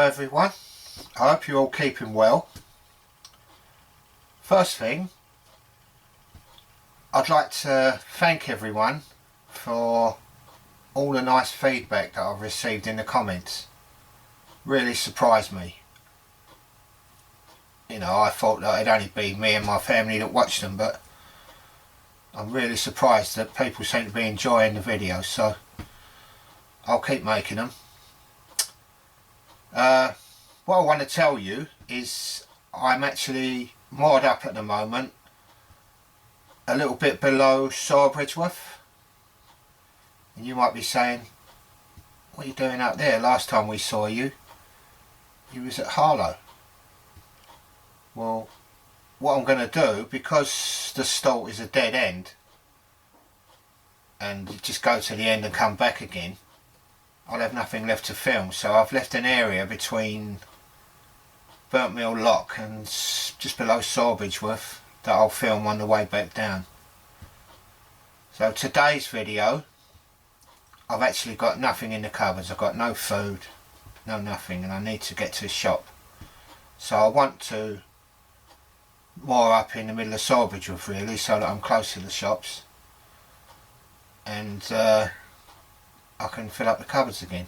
everyone, I hope you're all keeping well. First thing, I'd like to thank everyone for all the nice feedback that I've received in the comments. Really surprised me. You know, I thought that it'd only be me and my family that watched them, but I'm really surprised that people seem to be enjoying the videos, so I'll keep making them. What I want to tell you is I'm actually moored up at the moment a little bit below Bridgeworth, and you might be saying, what are you doing up there? Last time we saw you, you was at Harlow. Well, what I'm going to do, because the Stort is a dead end and you just go to the end and come back again, I'll have nothing left to film, so I've left an area between Burnt Mill Lock and just below Bridgeworth that I'll film on the way back down. So today's video, I've actually got nothing in the cupboards. I've got no food, no nothing, and I need to get to the shop. So I want to moor up in the middle of Bridgeworth really, so that I'm close to the shops and I can fill up the cupboards again.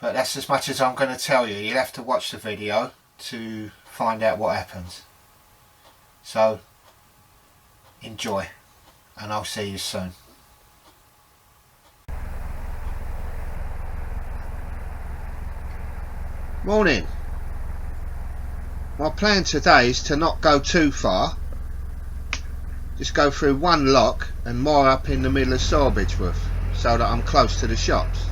But that's as much as I'm going to tell you. You'll have to watch the video to find out what happens. So enjoy, and I'll see you soon. Morning. My plan today is to not go too far. Just go through one lock and moor up in the middle of Bridgeworth so that I'm close to the shops.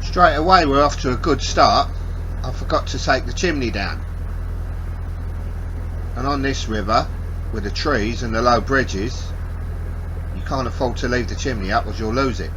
Straight away we're off to a good start. I forgot to take the chimney down. And on this river, with the trees and the low bridges, you can't afford to leave the chimney up, or you'll lose it.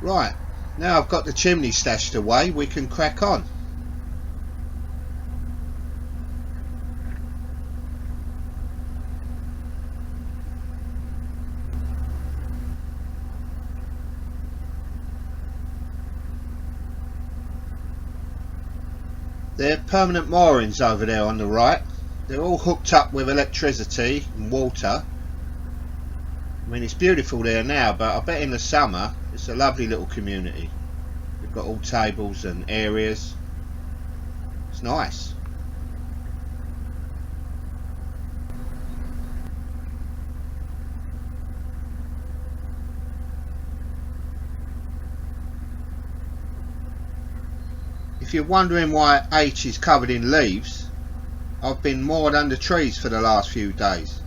Right, now I've got the chimney stashed away, we can crack on. They're permanent moorings over there on the right. They're all hooked up with electricity and water. I mean, it's beautiful there now, but I bet in the summer it's a lovely little community. We've got all tables and areas. It's nice. If you're wondering why Aitch is covered in leaves, I've been moored under trees for the last few days.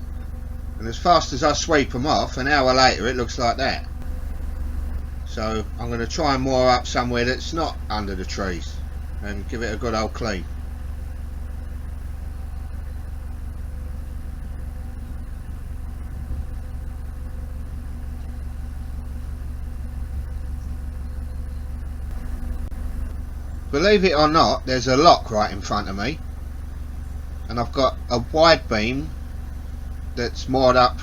And as fast as I sweep them off, an hour later it looks like that. So I'm going to try and moor up somewhere that's not under the trees and give it a good old clean. Believe it or not, there's a lock right in front of me, and I've got a wide beam that's moored up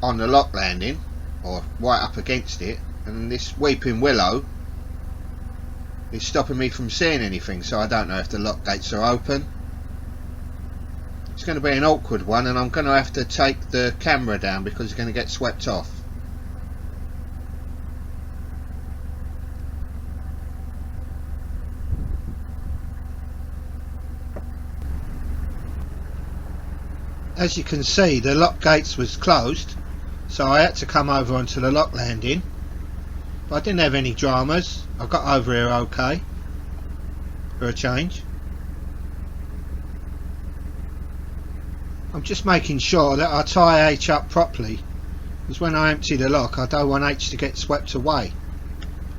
on the lock landing, or right up against it, and this weeping willow is stopping me from seeing anything, so I don't know if the lock gates are open. It's going to be an awkward one, and I'm going to have to take the camera down because it's going to get swept off. As you can see, the lock gates was closed, so I had to come over onto the lock landing, but I didn't have any dramas. I got over here okay for a change. I'm just making sure that I tie Aitch up properly because when I empty the lock I don't want Aitch to get swept away,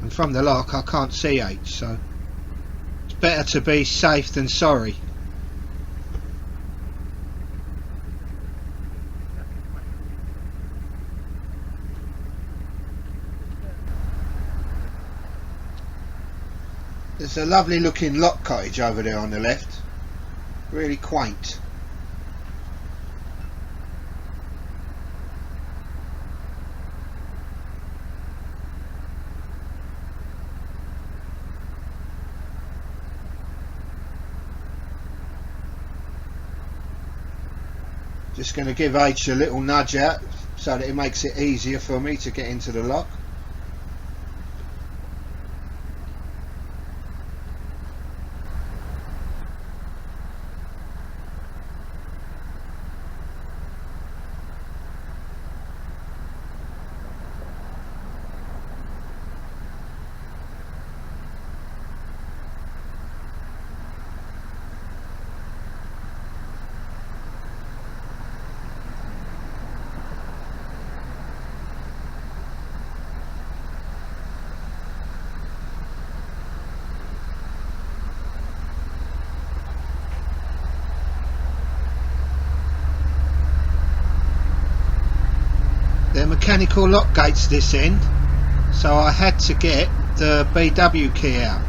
and from the lock I can't see Aitch, so it's better to be safe than sorry. There's a lovely looking lock cottage over there on the left, really quaint. Just going to give Aitch a little nudge out so that it makes it easier for me to get into the lock. They're mechanical lock gates this end, so I had to get the BW key out.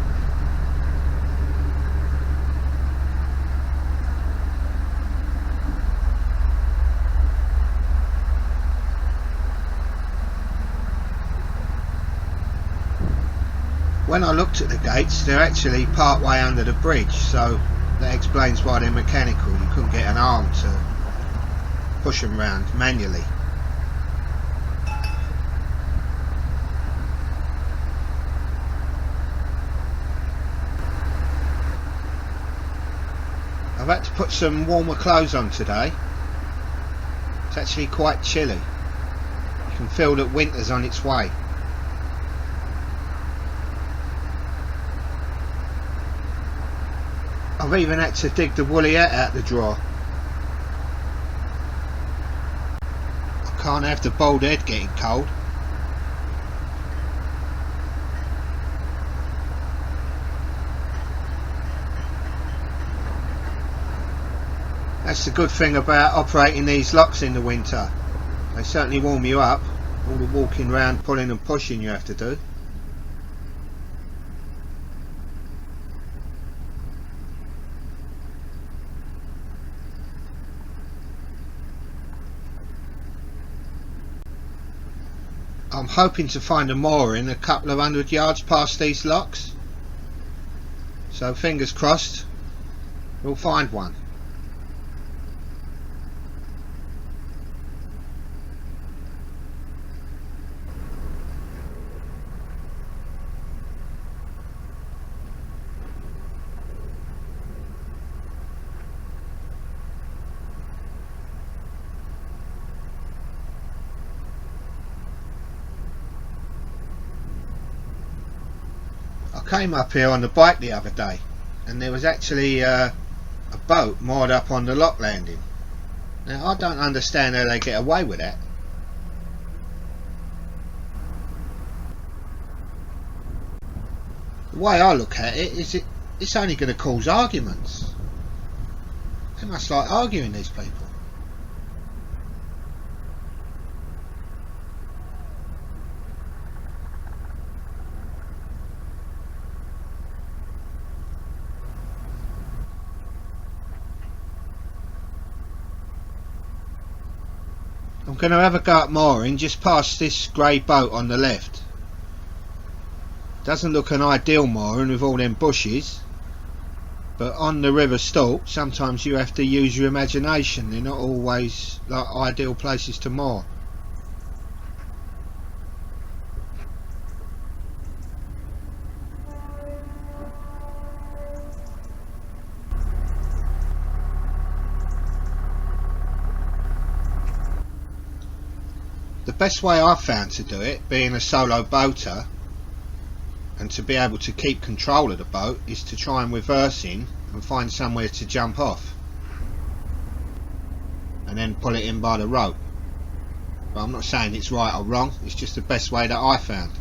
When I looked at the gates, they're actually part way under the bridge, so that explains why they're mechanical. You couldn't get an arm to push them round manually. I've had to put some warmer clothes on today. It's actually quite chilly. You can feel that winter's on its way. I've even had to dig the woolly hat out the drawer. I can't have the bald head getting cold. That's the good thing about operating these locks in the winter. They certainly warm you up, all the walking around pulling and pushing you have to do. I'm hoping to find a mooring a couple of 100 yards past these locks, so fingers crossed we'll find one. I came up here on the bike the other day and there was actually a boat moored up on the lock landing. Now I don't understand how they get away with that. The way I look at it is it's only going to cause arguments. They must like arguing, these people. I'm going to have a go at mooring just past this grey boat on the left. Doesn't look an ideal mooring with all them bushes, but on the River Stort sometimes you have to use your imagination. They're not always like ideal places to moor. The best way I've found to do it, being a solo boater and to be able to keep control of the boat, is to try and reverse in and find somewhere to jump off and then pull it in by the rope. But I'm not saying it's right or wrong, it's just the best way that I found.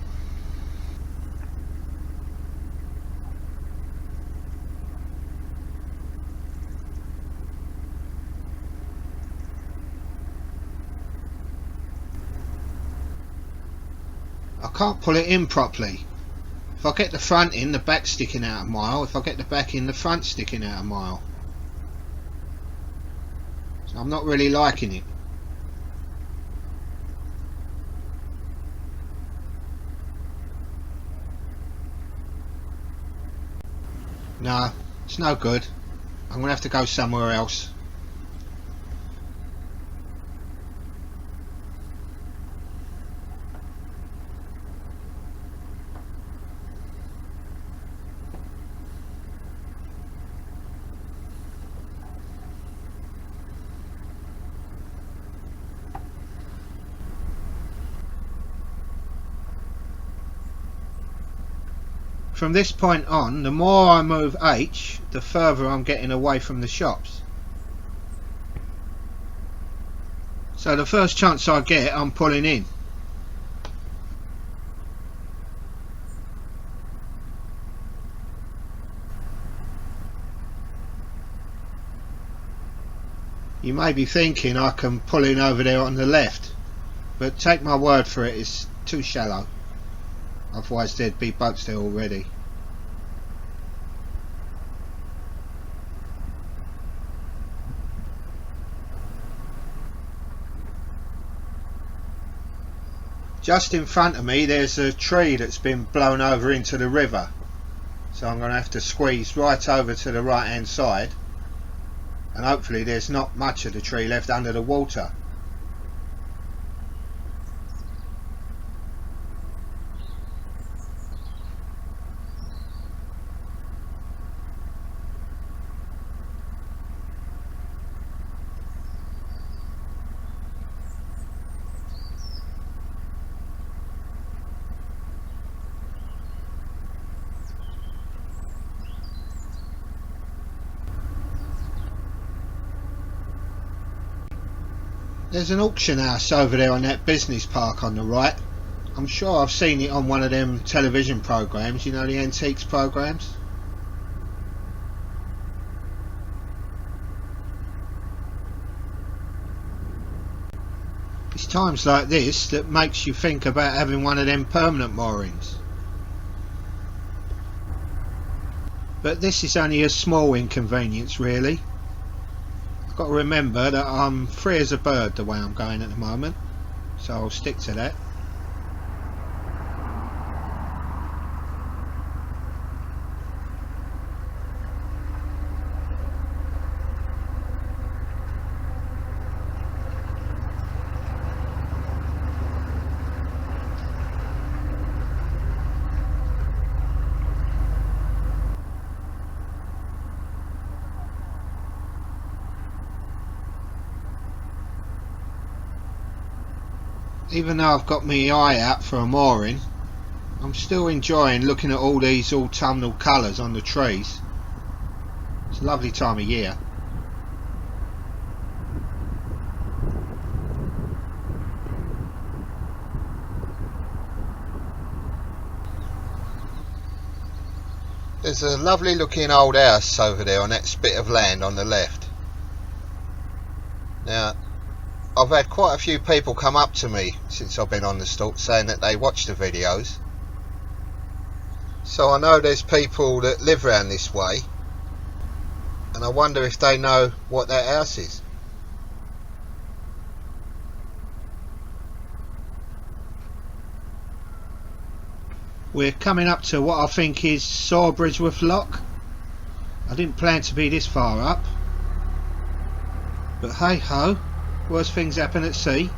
I can't pull it in properly. If I get the front in, the back's sticking out a mile. If I get the back in, the front's sticking out a mile. So I'm not really liking it. No, it's no good. I'm going to have to go somewhere else. From this point on, the more I move Aitch, the further I'm getting away from the shops. So the first chance I get, I'm pulling in. You may be thinking I can pull in over there on the left, but take my word for it, it's too shallow. Otherwise there'd be boats there already. Just in front of me there's a tree that's been blown over into the river, so I'm going to have to squeeze right over to the right hand side, and hopefully there's not much of the tree left under the water. There's an auction house over there on that business park on the right. I'm sure I've seen it on one of them television programs, you know, the antiques programs. It's times like this that makes you think about having one of them permanent moorings. But this is only a small inconvenience really. I've got to remember that I'm free as a bird the way I'm going at the moment, so I'll stick to that. Even though I've got my eye out for a mooring, I'm still enjoying looking at all these autumnal colours on the trees. It's a lovely time of year. There's a lovely looking old house over there on that spit of land on the left. Now, I've had quite a few people come up to me since I've been on the Stort saying that they watch the videos. So I know there's people that live around this way, and I wonder if they know what that house is. We're coming up to what I think is Sawbridgeworth Lock. I didn't plan to be this far up, but hey ho. Worst things happen at sea.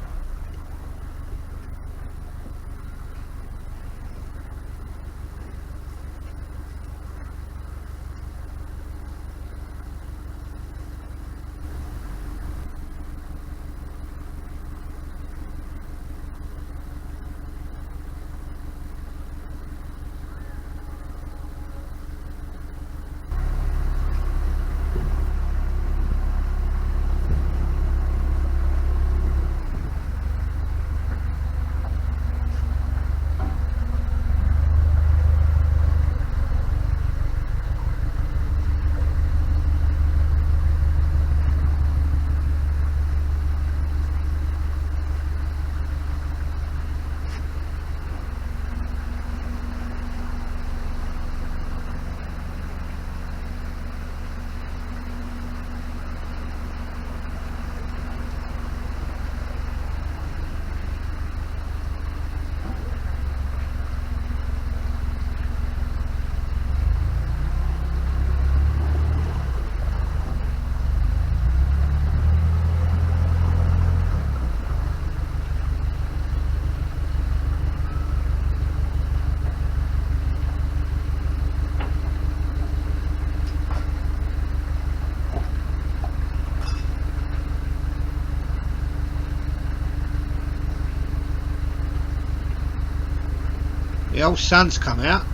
The old sun's come out.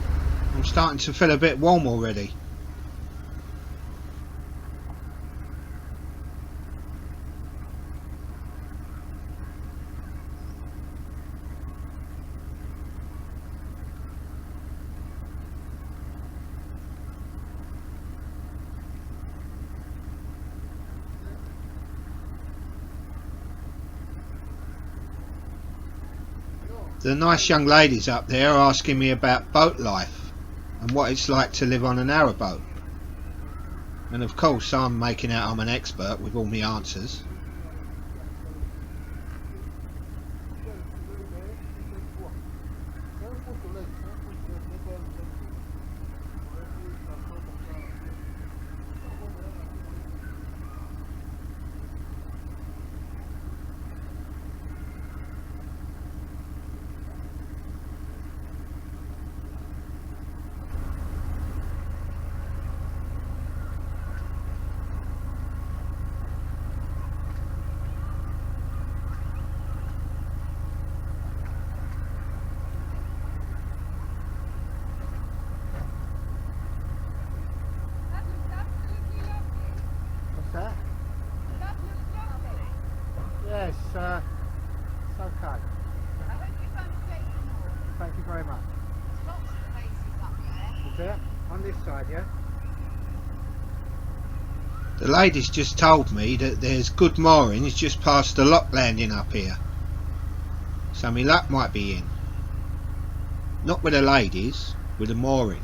I'm starting to feel a bit warm already. The nice young ladies up there are asking me about boat life and what it's like to live on a narrowboat. And of course I'm making out I'm an expert with all my answers. Yes, it's okay. I hope you find a great more. Thank you very much. There's lots of places up there. Is there? On this side, yeah? The ladies just told me that there's good moorings just past the lock landing up here. So my luck might be in. Not with the ladies, with the mooring.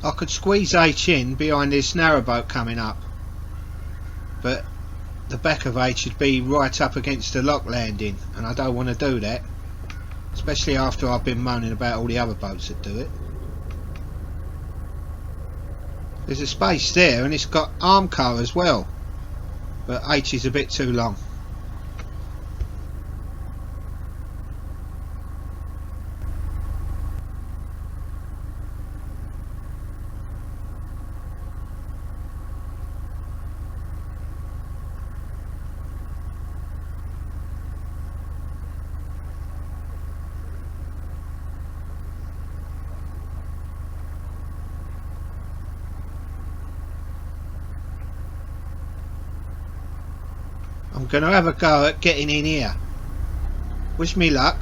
I could squeeze Aitch in behind this narrowboat coming up, but the back of Aitch should be right up against the lock landing, and I don't want to do that, especially after I've been moaning about all the other boats that do it. There's a space there, and it's got arm car as well, but Aitch is a bit too long. I'm going to have a go at getting in here. Wish me luck.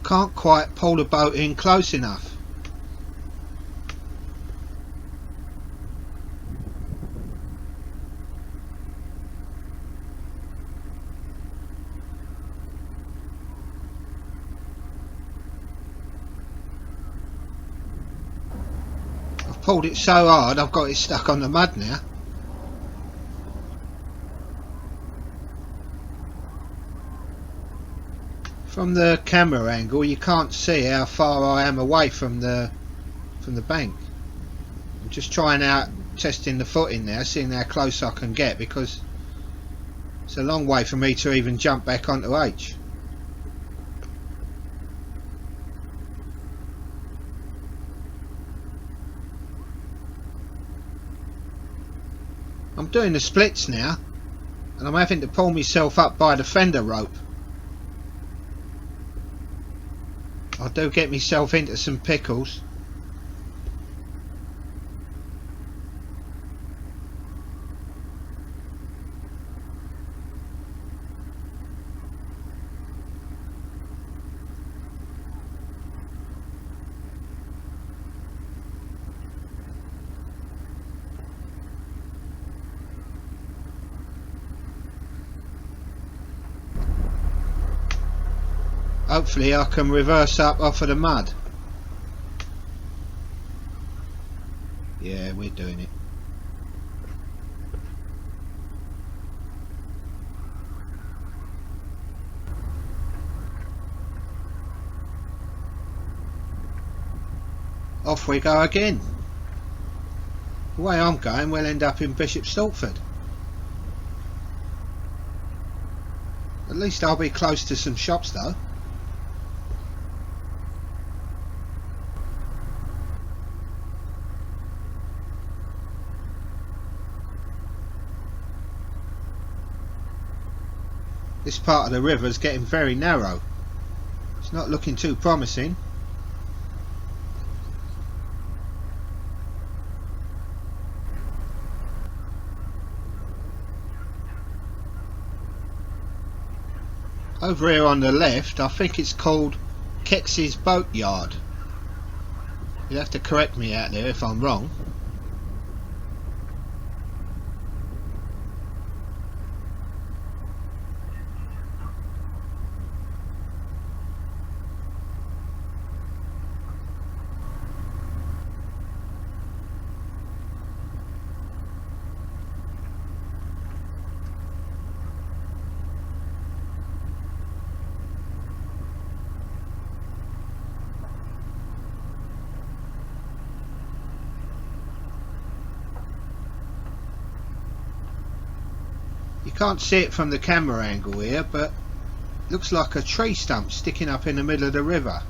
Can't quite pull the boat in close enough. I've pulled it so hard I've got it stuck on the mud now. From the camera angle you can't see how far I am away from the bank. I'm just trying out testing the footing there, seeing how close I can get, because it's a long way for me to even jump back onto Aitch. I'm doing the splits now and I'm having to pull myself up by the fender rope. I do get myself into some pickles. Hopefully I can reverse up off of the mud. Yeah, we're doing it. Off we go again. The way I'm going, we'll end up in Bishop Stortford. At least I'll be close to some shops though. This part of the river is getting very narrow. It's not looking too promising. Over here on the left, I think it's called Kex's Boat Yard. You'll have to correct me out there if I'm wrong. You can't see it from the camera angle here, but it looks like a tree stump sticking up in the middle of the river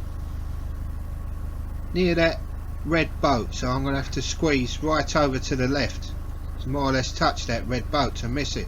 near that red boat, so I'm going to have to squeeze right over to the left to more or less touch that red boat to miss it.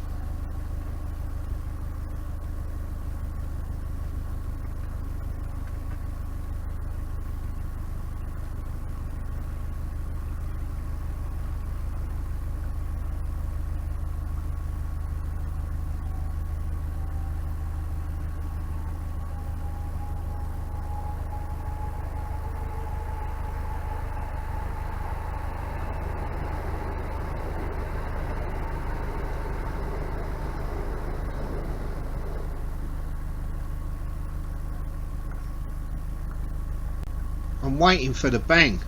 I'm waiting for the bang.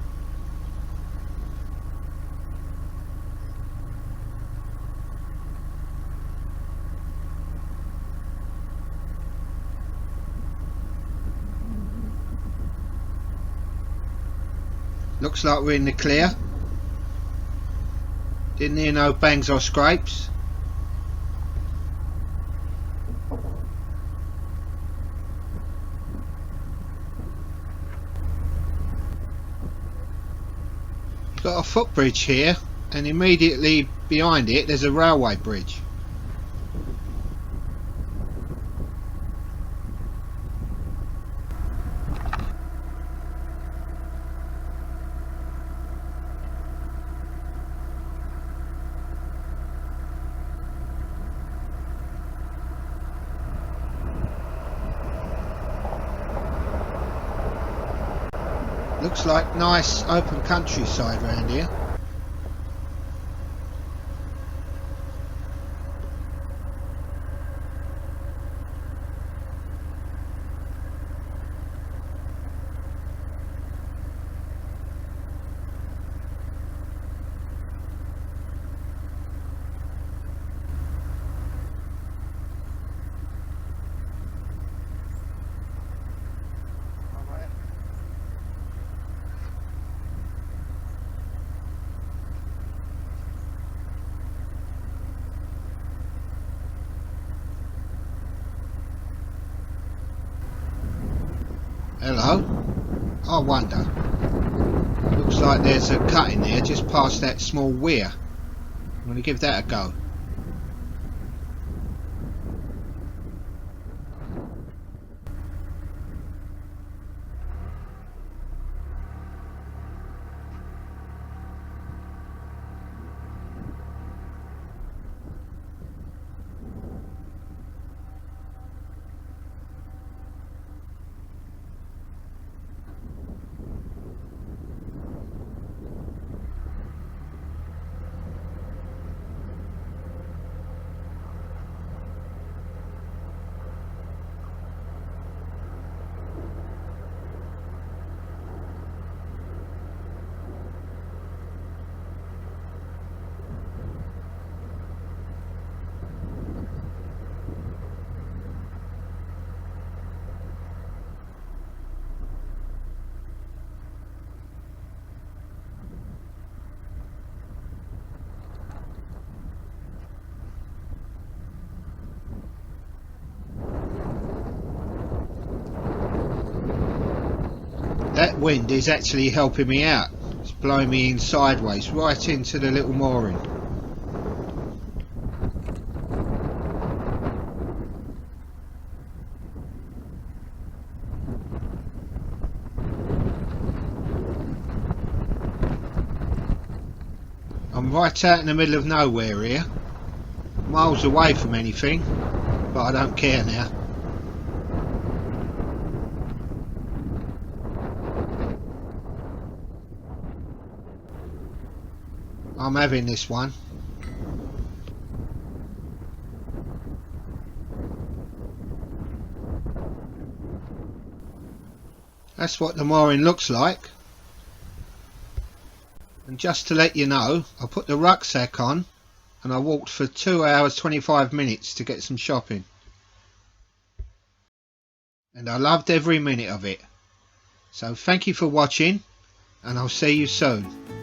Looks like we're in the clear. Didn't hear no bangs or scrapes. Got a footbridge here, and immediately behind it there's a railway bridge. Looks like nice open countryside around here. Hello. I wonder. Looks like there's a cut in there just past that small weir. I'm going to give that a go. wind is actually helping me out. It's blowing me in sideways right into the little mooring. I'm right out in the middle of nowhere here, miles away from anything, but I don't care now. I'm having this one. That's what the mooring looks like. And just to let you know, I put the rucksack on and I walked for 2 hours 25 minutes to get some shopping. And I loved every minute of it. So thank you for watching, and I'll see you soon.